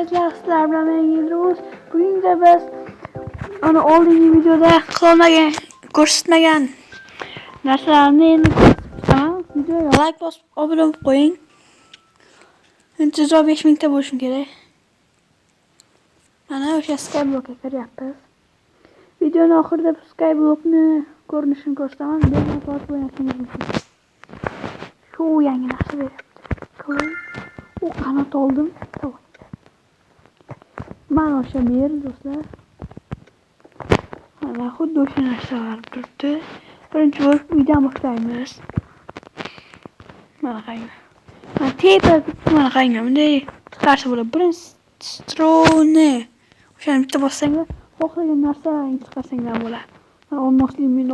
Arkadaşlar sizler bilan men Yildiz. Bugun da biz ana oldingi videoda qilmagan, ko'rsatmagan narsalarni endi ko'rsataman. Videoga like bosib, obuna bo'lib qo'ying. Intizor 5000 ta bo'lishim kerak. Mana o'sha Skyblockga kiryapmiz. Videoning oxirida Skyblockni ko'rinishini ko'rsataman. Bezni tortib o'ynashingiz mumkin. Shu yangi narsa beryapti. O qanot oldim. Tamam. Mana o'sha yer do'stlar. Mana xuddi o'sha narsalar turibdi. Birinchi bo'lib uydan boshlaymiz. Mana qarang. Mana tepa mana qarang. Bunday chiqarsa bo'ladi. Birinchi strone. O'shani bitta bossanglar, xohlagan narsalaringni chiqarsanglar bo'ladi. Mana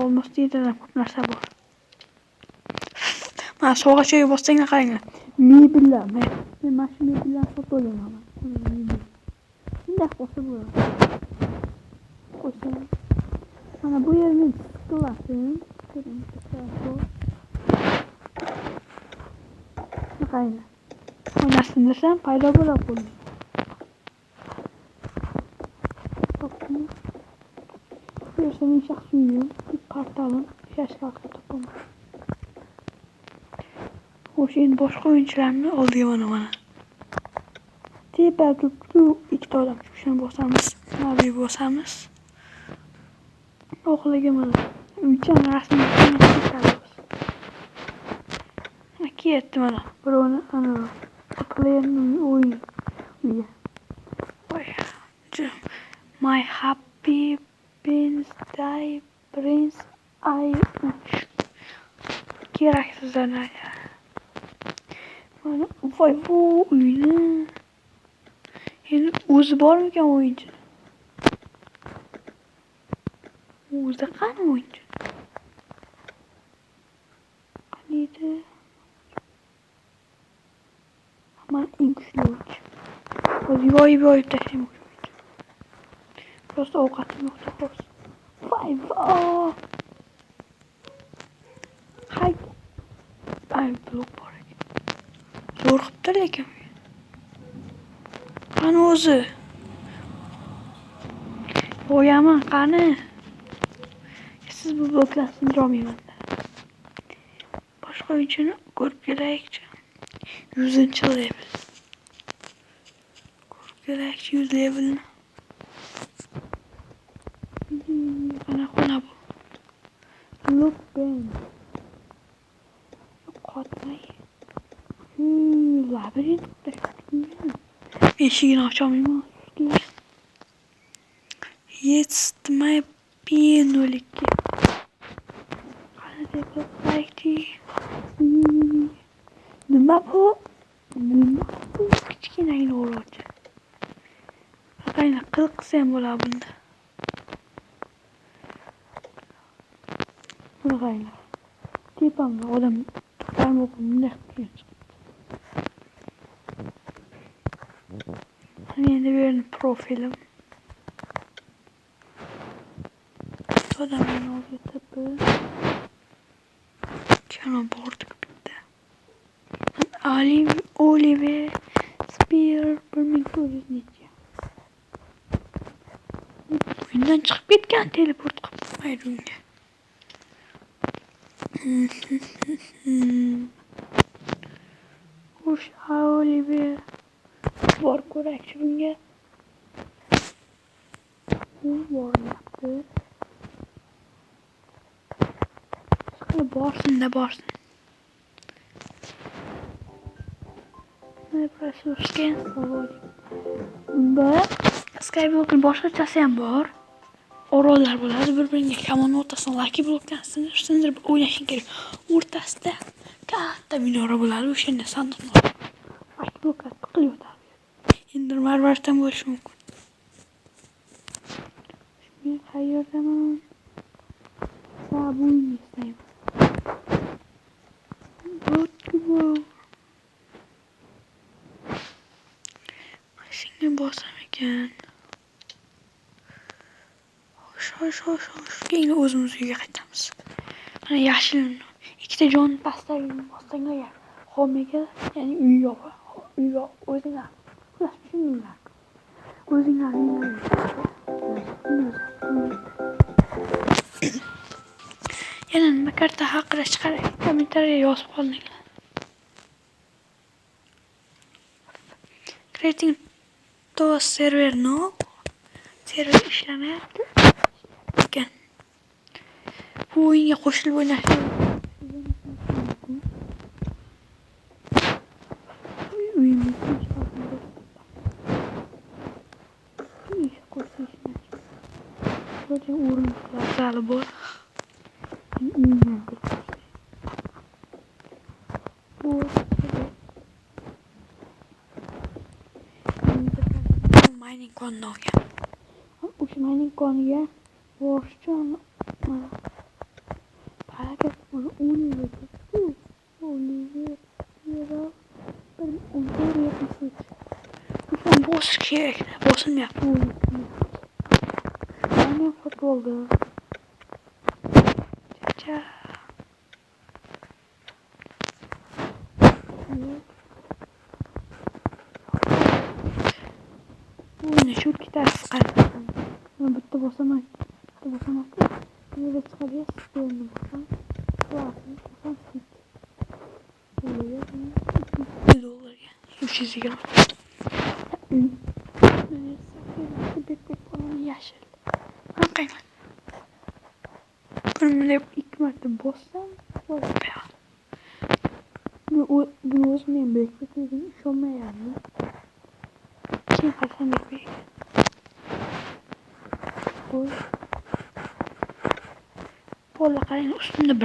olmos deydilar, ko'p narsa bor. Mana sog'achaga bossanglar qaranglar. Mebellar. Men mana shu mebellarni sotib olaman. Bunday bo'lsa bo'ladi. Qo'shing. Mana bu yerni qilasim. Qaranglar. Bu narsani desam paydo bo'ladi. Senin şahsiyim, bir kartalım, yaşlarla toplamak. O şeyin başka oyuncularını oluyor bana. Diye belki bu iki tane şunu bosamız, mavi bosamız. Okula gelmedi. Üçen resmi çıkarıyoruz. Aki ettim ana. Bunu ana. Tıklayanın oyun. My happy Prince I keraksizlar ya. Mana voy bu uyni. Endi o'zi bormikan o'yinchi? O'zi qani o'yinchi? Qaniydi? Mana eng kuchli o'yinchi. O'zi yoyib tashlayman. Prosta ovqatim yo'qda xo'ps. Vay vay. Hay. Ay blok bor ekan. Zo'r qilibdi lekin. Qani o'zi? Qo'yaman qani. Siz bu bloklarni olmayman. Boshqa uchun ko'rib kelaylikchi. 100-level. Ko'rib kelaylikchi 100 levelni. Ana bu. Look ben. Qotmay. Labirintda. Eshigini ochamayman. Yetmay pinolikka. Qani deb qo'yaylikchi. Nima bu? Kichkinagina o'rog'cha. Qaranglar, qilqisa ham bo'ladi bunda. Buni qaranglar. Tepamda odam tutarmoq bunday qilgan. Endi bu yerning profilim. Odamning oldiga tepib. Kana bordik bitta. Oliver Spear 1900 necha. Bundan chiqib ketgan teleport qilib qo'ymaydi unga. O'sha Oliver bor ko'rakchi bunga. U boryapti. Borsin. Ne prasosken savol. Bunda Skyblock'ning boshqachasi ham bor. Orollar bo'ladi, bir-biriga kamon o'rtasini Lucky Block'dan sindirib o'ynashing kerak. O'rtasida katta minora bo'ladi, o'sha yerda sandiq bor. Lucky Block'lar tiqilib yotadi. Endi marvariddan bo'lishi mumkin. Men qayerdaman? Sabun istayman. Shunga bosam ekan. Xo'sh. Keyin o'zimiz uyga qaytamiz. Mana yashil ikkita jon pastdagi bossanglar homiga, ya'ni uyga o'zinglar. Xullas tushundinglar. O'zinglarning yana nima karta haqida chiqaray? Kommentariya yozib qolinglar. Creating to server no. Server ishlamayapti. Ekan. Bu o'yinga qo'shilib o'ynash mumkin. Böyle uğraşlar zali bor. Bu mining konuna olgan. O'sha mining koniga borish uchun mana harakat qilib bosish kerak. Bosilmayapti. Mana futbolda. Cha. Buni shu ikki taraf qarayman. Mana bitta bosaman. Nega chiqadi? Spelni bosam. $320. 320. Yashil. Qanaqayman? Buni 2 marta bossam, qo'yadi. Buni o'zim ham bekitdim, ishonmayapman. Keyin qasam bekitdim. Qo'y. Qo'lga qarang, ustimda